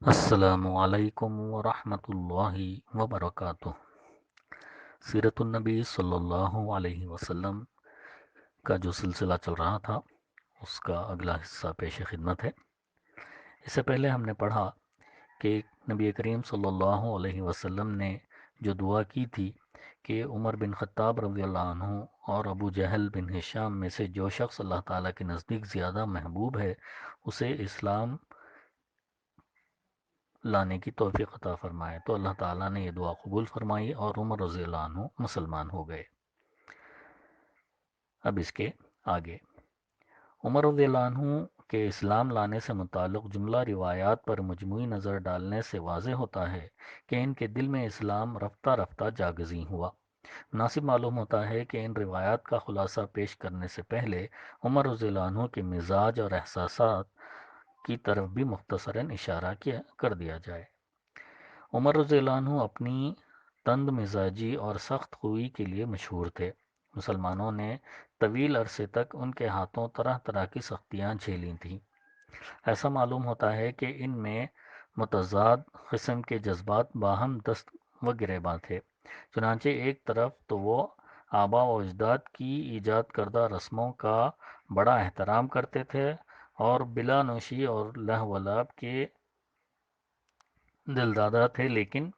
السلام علیکم ورحمۃ اللہ وبرکاتہ۔ سیرت النبی صلی اللہ علیہ وسلم کا جو سلسلہ چل رہا تھا اس کا اگلا حصہ پیش خدمت ہے۔ اس سے پہلے ہم نے پڑھا کہ نبی کریم صلی اللہ علیہ وسلم نے جو دعا کی تھی کہ عمر بن خطاب رضی اللہ عنہ اور ابو جہل بن ہشام میں سے جو شخص اللہ تعالیٰ کے نزدیک زیادہ محبوب ہے اسے اسلام لانے کی توفیق عطا فرمائے، تو اللہ تعالیٰ نے یہ دعا قبول فرمائی اور عمر رضی اللہ عنہ مسلمان ہو گئے۔ اب اس کے آگے عمر رضی اللہ عنہ کے اسلام لانے سے متعلق جملہ روایات پر مجموعی نظر ڈالنے سے واضح ہوتا ہے کہ ان کے دل میں اسلام رفتہ رفتہ جاگزیں ہوا۔ مناسب معلوم ہوتا ہے کہ ان روایات کا خلاصہ پیش کرنے سے پہلے عمر رضی اللہ عنہ کے مزاج اور احساسات کی طرف بھی مختصراً اشارہ کر دیا جائے۔ عمر رضی اللہ عنہ اپنی تند مزاجی اور سخت خوئی کے لیے مشہور تھے۔ مسلمانوں نے طویل عرصے تک ان کے ہاتھوں طرح طرح کی سختیاں جھیلی تھیں۔ ایسا معلوم ہوتا ہے کہ ان میں متضاد قسم کے جذبات باہم دست و گریباں تھے۔ چنانچہ ایک طرف تو وہ آبا و اجداد کی ایجاد کردہ رسموں کا بڑا احترام کرتے تھے اور بلا نوشی اور لہو و لعب کے دلدادہ تھے، لیکن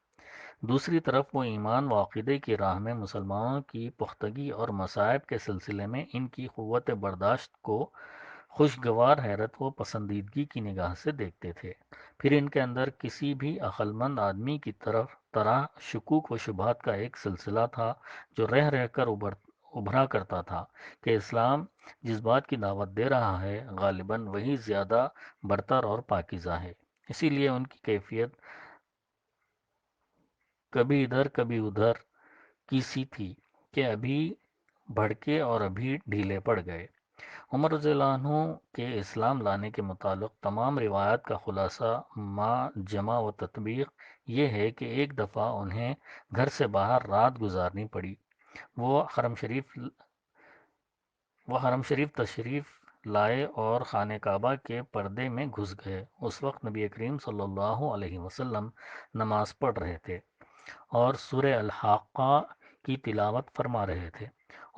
دوسری طرف وہ ایمان و عقیدے کی راہ میں مسلمانوں کی پختگی اور مصائب کے سلسلے میں ان کی قوت برداشت کو خوشگوار حیرت و پسندیدگی کی نگاہ سے دیکھتے تھے۔ پھر ان کے اندر کسی بھی عقلمند آدمی کی طرح شکوک و شبہات کا ایک سلسلہ تھا جو رہ رہ کر ابھرا کرتا تھا کہ اسلام جس بات کی دعوت دے رہا ہے غالباً وہی زیادہ برتر اور پاکیزہ ہے۔ اسی لیے ان کی کیفیت کبھی ادھر کبھی ادھر کی سی تھی کہ ابھی بھڑکے اور ابھی ڈھیلے پڑ گئے۔ عمر رضی اللہ عنہ کے اسلام لانے کے متعلق تمام روایات کا خلاصہ ما جمع و تطبیق یہ ہے کہ ایک دفعہ انہیں گھر سے باہر رات گزارنی پڑی۔ وہ حرم شریف تشریف لائے اور خانہ کعبہ کے پردے میں گھس گئے۔ اس وقت نبی کریم صلی اللہ علیہ وسلم نماز پڑھ رہے تھے اور سورہ الحاقہ کی تلاوت فرما رہے تھے۔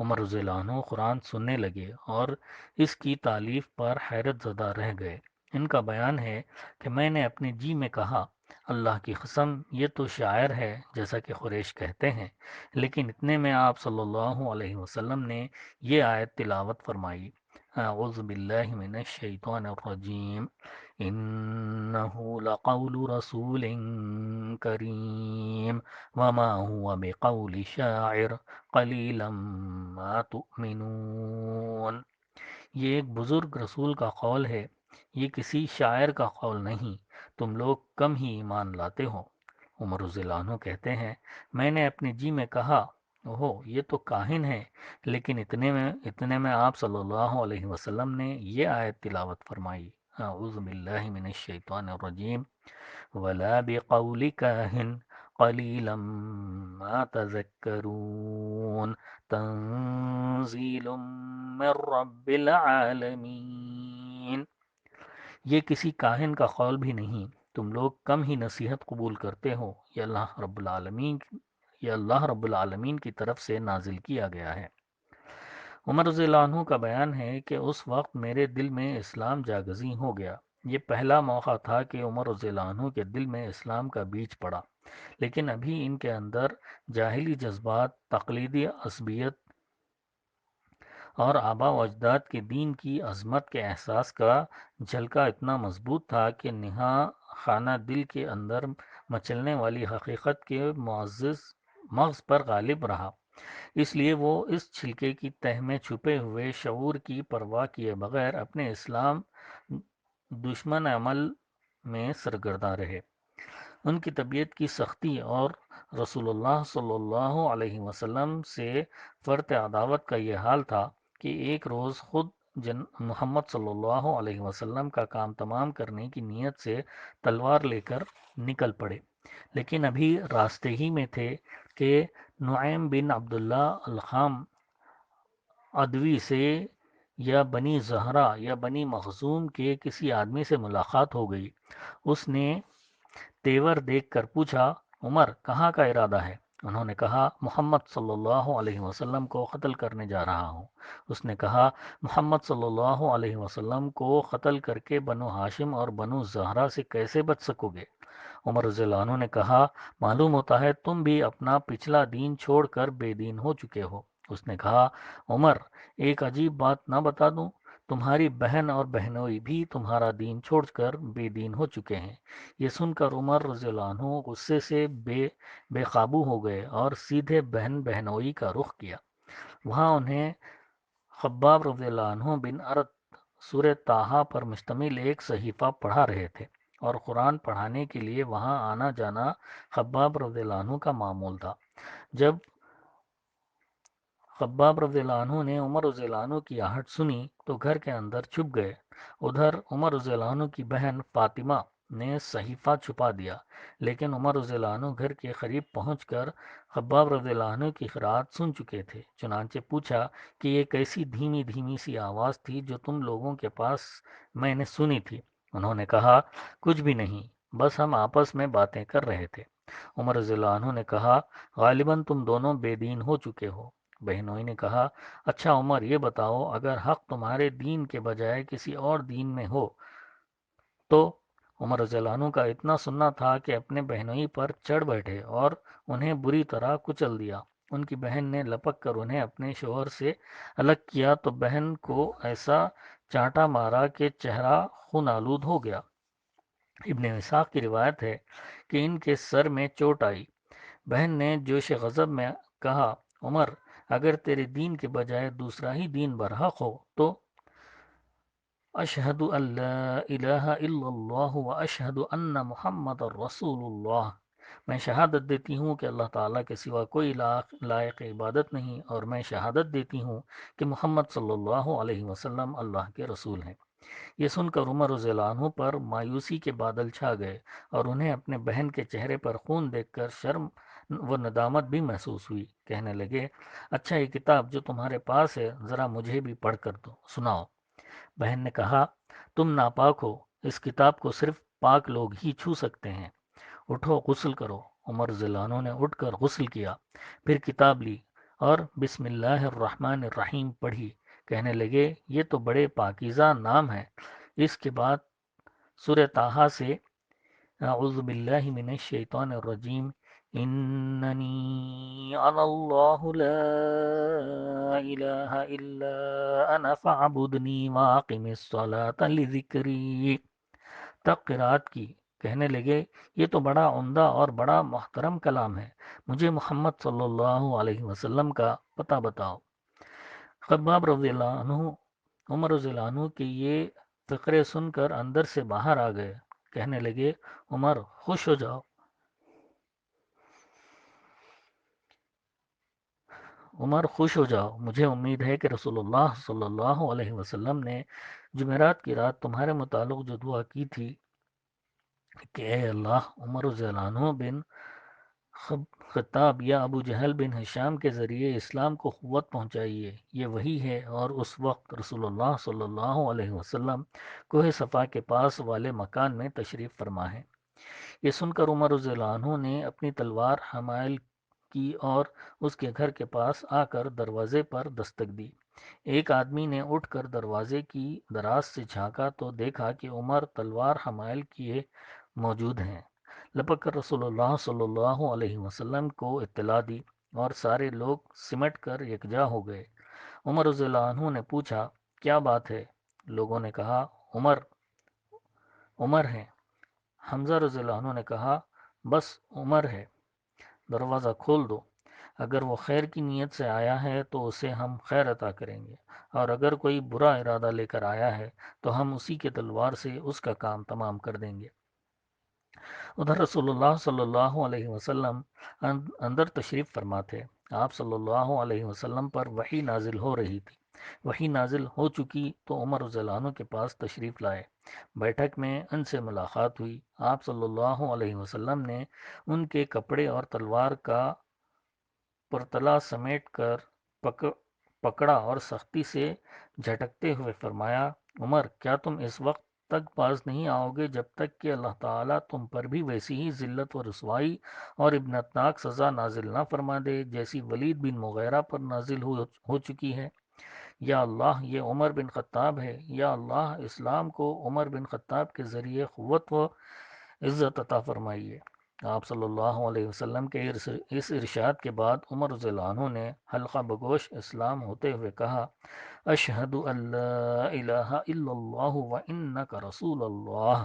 عمر رضی اللہ عنہ قرآن سننے لگے اور اس کی تالیف پر حیرت زدہ رہ گئے۔ ان کا بیان ہے کہ میں نے اپنے جی میں کہا اللہ کی قسم یہ تو شاعر ہے جیسا کہ قریش کہتے ہیں، لیکن اتنے میں آپ صلی اللہ علیہ وسلم نے یہ آیت تلاوت فرمائی، اعوذ باللہ من الشیطان الرجیم انہ لقول رسول کریم وما هو بقول شاعر قلیلا ما تؤمنون۔ یہ ایک بزرگ رسول کا قول ہے، یہ کسی شاعر کا قول نہیں، تم لوگ کم ہی ایمان لاتے ہو۔ عمر رضی اللہ عنہ کہتے ہیں میں نے اپنے جی میں کہا اوہو یہ تو کاہن ہے، لیکن اتنے میں آپ صلی اللہ علیہ وسلم نے یہ آیت تلاوت فرمائی، اعوذ باللہ من الشیطان الرجیم ولا بقول کاہن قلیلا ما تذکرون تنزیل من رب العالمین۔ یہ کسی کاہن کا قول بھی نہیں، تم لوگ کم ہی نصیحت قبول کرتے ہو، یہ اللہ رب العالمین کی طرف سے نازل کیا گیا ہے۔ عمر رضی اللہ عنہ کا بیان ہے کہ اس وقت میرے دل میں اسلام جاگزیں ہو گیا۔ یہ پہلا موقع تھا کہ عمر رضی اللہ عنہ کے دل میں اسلام کا بیج پڑا، لیکن ابھی ان کے اندر جاہلی جذبات، تقلیدی عصبیت اور آبا و اجداد کے دین کی عظمت کے احساس کا جھلکا اتنا مضبوط تھا کہ نہا خانہ دل کے اندر مچلنے والی حقیقت کے معزز مغز پر غالب رہا۔ اس لیے وہ اس چھلکے کی تہ میں چھپے ہوئے شعور کی پرواہ کیے بغیر اپنے اسلام دشمن عمل میں سرگرداں رہے۔ ان کی طبیعت کی سختی اور رسول اللہ صلی اللہ علیہ وسلم سے فرط عداوت کا یہ حال تھا کہ ایک روز خود محمد صلی اللہ علیہ وسلم کا کام تمام کرنے کی نیت سے تلوار لے کر نکل پڑے، لیکن ابھی راستے ہی میں تھے کہ نعیم بن عبداللہ الخام عدوی سے یا بنی زہرہ یا بنی مخزوم کے کسی آدمی سے ملاقات ہو گئی۔ اس نے تیور دیکھ کر پوچھا، عمر کہاں کا ارادہ ہے؟ انہوں نے کہا، محمد صلی اللہ علیہ وسلم کو قتل کرنے جا رہا ہوں۔ اس نے کہا، محمد صلی اللہ علیہ وسلم کو قتل کر کے بنو ہاشم اور بنو زہرا سے کیسے بچ سکو گے؟ عمر رضی اللہ عنہ نے کہا، معلوم ہوتا ہے تم بھی اپنا پچھلا دین چھوڑ کر بے دین ہو چکے ہو۔ اس نے کہا، عمر ایک عجیب بات نہ بتا دوں؟ تمہاری بہن اور بہنوئی بھی تمہارا دین چھوڑ کر بے دین ہو چکے ہیں۔ یہ سن کر عمر رضی اللہ عنہ غصے سے بے قابو ہو گئے اور سیدھے بہن بہنوئی کا رخ کیا۔ وہاں انہیں خباب رضی اللہ عنہ بن عرت سورہ طٰہٰ پر مشتمل ایک صحیفہ پڑھا رہے تھے، اور قرآن پڑھانے کے لیے وہاں آنا جانا خباب رضی اللہ عنہ کا معمول تھا۔ جب خباب رضی اللہ عنہ نے عمر رضی اللہ عنہ کی آہٹ سنی تو گھر کے اندر چھپ گئے۔ ادھر عمر رضی اللہ عنہ کی بہن فاطمہ نے صحیفہ چھپا دیا، لیکن عمر رضی اللہ عنہ گھر کے قریب پہنچ کر خباب رضی اللہ عنہ کی قرأت سن چکے تھے۔ چنانچہ پوچھا کہ یہ کیسی دھیمی دھیمی سی آواز تھی جو تم لوگوں کے پاس میں نے سنی تھی؟ انہوں نے کہا، کچھ بھی نہیں، بس ہم آپس میں باتیں کر رہے تھے۔ عمر رضی اللہ عنہ نے کہا، غالباً تم دونوں بے دین ہو چکے ہو۔ بہنوئی نے کہا، اچھا عمر یہ بتاؤ، اگر حق تمہارے دین کے بجائے کسی اور دین میں ہو تو؟ عمر رضی اللہ عنہ کا اتنا سننا تھا کہ اپنے بہنوئی پر چڑھ بیٹھے اور انہیں بری طرح کچل دیا۔ ان کی بہن نے لپک کر انہیں اپنے شوہر سے الگ کیا تو بہن کو ایسا چانٹا مارا کہ چہرہ خون آلود ہو گیا۔ ابن اسحاق کی روایت ہے کہ ان کے سر میں چوٹ آئی۔ بہن نے جوش غضب میں کہا، عمر اگر تیرے دین کے بجائے دوسرا ہی دین برحق ہو تو اشہد ان لا الہ الا اللہ و اشہد ان محمد رسول اللہ، میں شہادت دیتی ہوں کہ اللہ تعالیٰ کے سوا کوئی لائق عبادت نہیں، اور میں شہادت دیتی ہوں کہ محمد صلی اللہ علیہ وسلم اللہ کے رسول ہیں۔ یہ سن کر عمر رضی اللہ عنہ پر مایوسی کے بادل چھا گئے، اور انہیں اپنے بہن کے چہرے پر خون دیکھ کر شرم و ندامت بھی محسوس ہوئی۔ کہنے لگے، اچھا یہ کتاب جو تمہارے پاس ہے ذرا مجھے بھی پڑھ کر دو، سناؤ۔ بہن نے کہا، تم ناپاک ہو، اس کتاب کو صرف پاک لوگ ہی چھو سکتے ہیں، اٹھو غسل کرو۔ عمر رضی اللہ عنہ نے اٹھ کر غسل کیا، پھر کتاب لی اور بسم اللہ الرحمن الرحیم پڑھی۔ کہنے لگے، یہ تو بڑے پاکیزہ نام ہے۔ اس کے بعد سورہ طٰہٰ سے اعوذ باللہ من الشیطان الرجیم، اننی انا اللہ لا الہ الا انا فاعبدنی واقم الصلاۃ لذکری تک قرأت کی۔ کہنے لگے، یہ تو بڑا عمدہ اور بڑا محترم کلام ہے، مجھے محمد صلی اللہ علیہ وسلم کا پتہ بتاؤ۔ خباب رضی اللہ عنہ عمر رضی اللہ عنہ کے یہ فقرے سن کر اندر سے باہر آ گئے۔ کہنے لگے، عمر خوش ہو جاؤ، عمر خوش ہو جاؤ، مجھے امید ہے کہ رسول اللہ صلی اللہ علیہ وسلم نے جمعرات کی رات تمہارے متعلق جو دعا کی تھی کہ اے اللہ عمر رضی اللہ عنہ بن خطاب یا ابو جہل بن ہشام کے ذریعے اسلام کو قوت پہنچائیے، یہ وہی ہے۔ اور اس وقت رسول اللہ صلی اللہ علیہ وسلم کوہ صفا کے پاس والے مکان میں تشریف فرما ہے۔ یہ سن کر عمر رضی اللہ عنہ نے اپنی تلوار حمائل کی اور اس کے گھر کے پاس آ کر دروازے پر دستک دی۔ ایک آدمی نے اٹھ کر دروازے کی دراز سے جھانکا تو دیکھا کہ عمر تلوار حمائل کیے موجود ہیں۔ لپک کر رسول اللہ صلی اللہ علیہ وسلم کو اطلاع دی، اور سارے لوگ سمٹ کر یکجا ہو گئے۔ عمر رضی اللہ عنہ نے پوچھا، کیا بات ہے؟ لوگوں نے کہا، عمر ہے۔ حمزہ رضی اللہ عنہ نے کہا، بس عمر ہے، دروازہ کھول دو۔ اگر وہ خیر کی نیت سے آیا ہے تو اسے ہم خیر عطا کریں گے، اور اگر کوئی برا ارادہ لے کر آیا ہے تو ہم اسی کے تلوار سے اس کا کام تمام کر دیں گے۔ ادھر رسول اللہ صلی اللہ علیہ وسلم اندر تشریف فرما تھے۔ آپ صلی اللہ علیہ وسلم پر وحی نازل ہو رہی تھی۔ وحی نازل ہو چکی تو عمر رضی اللہ عنہ کے پاس تشریف لائے۔ بیٹھک میں ان سے ملاقات ہوئی۔ آپ صلی اللہ علیہ وسلم نے ان کے کپڑے اور تلوار کا پرتلا سمیٹ کر پکڑا اور سختی سے جھٹکتے ہوئے فرمایا، عمر کیا تم اس وقت تک باز نہیں آؤ گے جب تک کہ اللہ تعالیٰ تم پر بھی ویسی ہی ذلت و رسوائی اور ابنتناک سزا نازل نہ فرما دے جیسی ولید بن مغیرہ پر نازل ہو چکی ہے۔ یا اللہ یہ عمر بن خطاب ہے، یا اللہ اسلام کو عمر بن خطاب کے ذریعے قوت و عزت عطا فرمائیے۔ آپ صلی اللہ علیہ وسلم کے اس ارشاد کے بعد عمر رضی اللہ عنہ نے حلقہ بگوش اسلام ہوتے ہوئے کہا، اشہد ان لا الہ الا اللہ و انک رسول اللہ،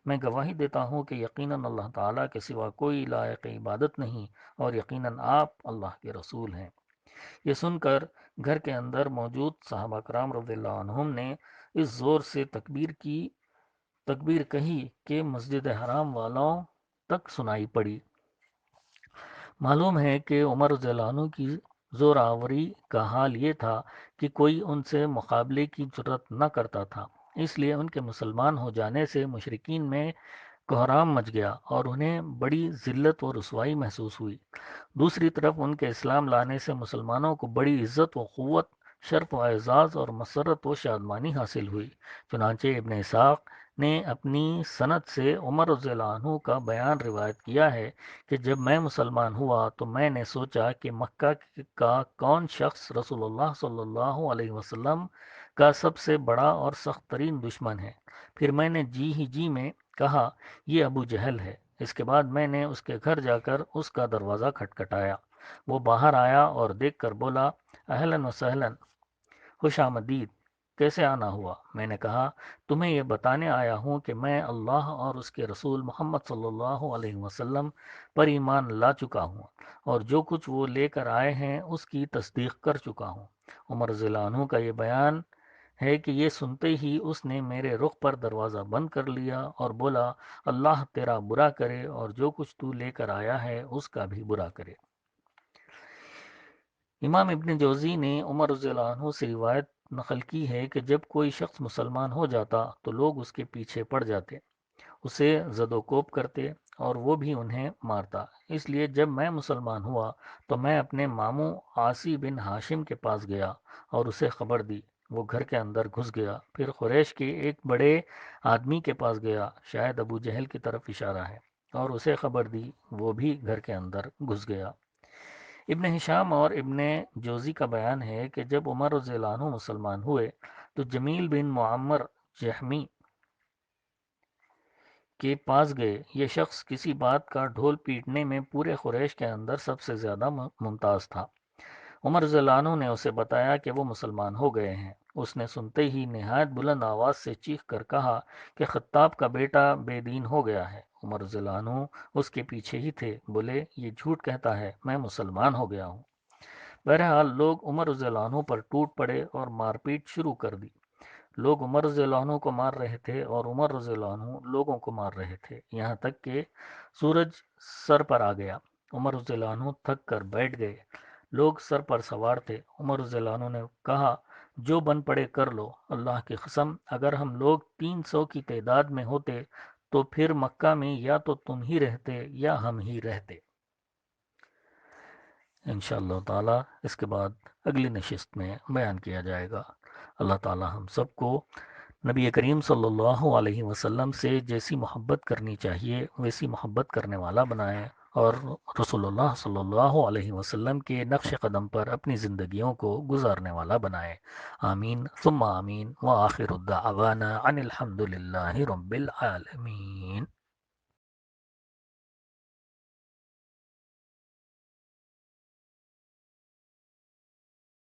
میں گواہی دیتا ہوں کہ یقیناً اللہ تعالیٰ کے سوا کوئی لائق عبادت نہیں اور یقیناً آپ اللہ کے رسول ہیں۔ یہ سن کر گھر کے اندر موجود صحابہ کرام رضی اللہ عنہم نے اس زور سے تکبیر کہی کہ مسجد حرام والوں تک سنائی پڑی۔ معلوم ہے کہ عمر رضی اللہ عنہ کی زور آوری کا حال یہ تھا کہ کوئی ان سے مقابلے کی جرت نہ کرتا تھا، اس لیے ان کے مسلمان ہو جانے سے مشرکین میں کوہرام مچ گیا اور انہیں بڑی ذلت و رسوائی محسوس ہوئی۔ دوسری طرف ان کے اسلام لانے سے مسلمانوں کو بڑی عزت و قوت، شرف و اعزاز اور مسرت و شادمانی حاصل ہوئی۔ چنانچہ ابن اسحاق نے اپنی سند سے عمر رضی اللہ عنہ کا بیان روایت کیا ہے کہ جب میں مسلمان ہوا تو میں نے سوچا کہ مکہ کا کون شخص رسول اللہ صلی اللہ علیہ وسلم کا سب سے بڑا اور سخت ترین دشمن ہے۔ پھر میں نے جی میں کہا یہ ابو جہل ہے۔ اس کے بعد میں نے اس کے گھر جا کر اس کا دروازہ کھٹکھٹایا۔ وہ باہر آیا اور دیکھ کر بولا، اہلاً و سہلاً، خوش آمدید، کیسے آنا ہوا؟ میں نے کہا، تمہیں یہ بتانے آیا ہوں کہ میں اللہ اور اس کے رسول محمد صلی اللہ علیہ وسلم پر ایمان لا چکا ہوں اور جو کچھ وہ لے کر آئے ہیں اس کی تصدیق کر چکا ہوں۔ عمر رضی اللہ عنہ کا یہ بیان ہے کہ یہ سنتے ہی اس نے میرے رخ پر دروازہ بند کر لیا اور بولا، اللہ تیرا برا کرے اور جو کچھ تو لے کر آیا ہے اس کا بھی برا کرے۔ امام ابن جوزی نے عمر رضی اللہ عنہ سے روایت نقل کی ہے کہ جب کوئی شخص مسلمان ہو جاتا تو لوگ اس کے پیچھے پڑ جاتے، اسے زد و کوب کرتے اور وہ بھی انہیں مارتا۔ اس لیے جب میں مسلمان ہوا تو میں اپنے ماموں عاصی بن ہاشم کے پاس گیا اور اسے خبر دی۔ وہ گھر کے اندر گھس گیا۔ پھر قریش کے ایک بڑے آدمی کے پاس گیا، شاید ابو جہل کی طرف اشارہ ہے، اور اسے خبر دی۔ وہ بھی گھر کے اندر گھس گیا۔ ابن ہشام اور ابن جوزی کا بیان ہے کہ جب عمر رضی اللہ عنہ مسلمان ہوئے تو جمیل بن معمر جہمی کے پاس گئے۔ یہ شخص کسی بات کا ڈھول پیٹنے میں پورے قریش کے اندر سب سے زیادہ ممتاز تھا۔ عمر رضی اللہ عنہ نے اسے بتایا کہ وہ مسلمان ہو گئے ہیں۔ اس نے سنتے ہی نہایت بلند آواز سے چیخ کر کہا کہ خطاب کا بیٹا بے دین ہو گیا ہے۔ عمر رضی اللہ عنہ اس کے پیچھے ہی تھے، بولے یہ جھوٹ کہتا ہے، میں مسلمان ہو گیا ہوں۔ بہرحال لوگ عمر رضی اللہ عنہ پر ٹوٹ پڑے اور مار پیٹ شروع کر دی۔ لوگ عمر رضی اللہ عنہ کو مار رہے تھے اور عمر رضی اللہ عنہ لوگوں کو مار رہے تھے، یہاں تک کہ سورج سر پر آ گیا۔ عمر رضی اللہ عنہ تھک کر بیٹھ گئے۔ لوگ سر پر سوار تھے۔ عمر رضی اللہ عنہ نے کہا، جو بن پڑے کر لو، اللہ کی قسم اگر ہم لوگ 300 کی تعداد میں ہوتے تو پھر مکہ میں یا تو تم ہی رہتے یا ہم ہی رہتے۔ انشاءاللہ تعالی اس کے بعد اگلی نشست میں بیان کیا جائے گا۔ اللہ تعالی ہم سب کو نبی کریم صلی اللہ علیہ وسلم سے جیسی محبت کرنی چاہیے ویسی محبت کرنے والا بنائے اور رسول اللہ صلی اللہ علیہ وسلم کے نقش قدم پر اپنی زندگیوں کو گزارنے والا بنائے۔ آمین ثم آمین وآخر الدعوانا ان الحمد للہ رب العالمین۔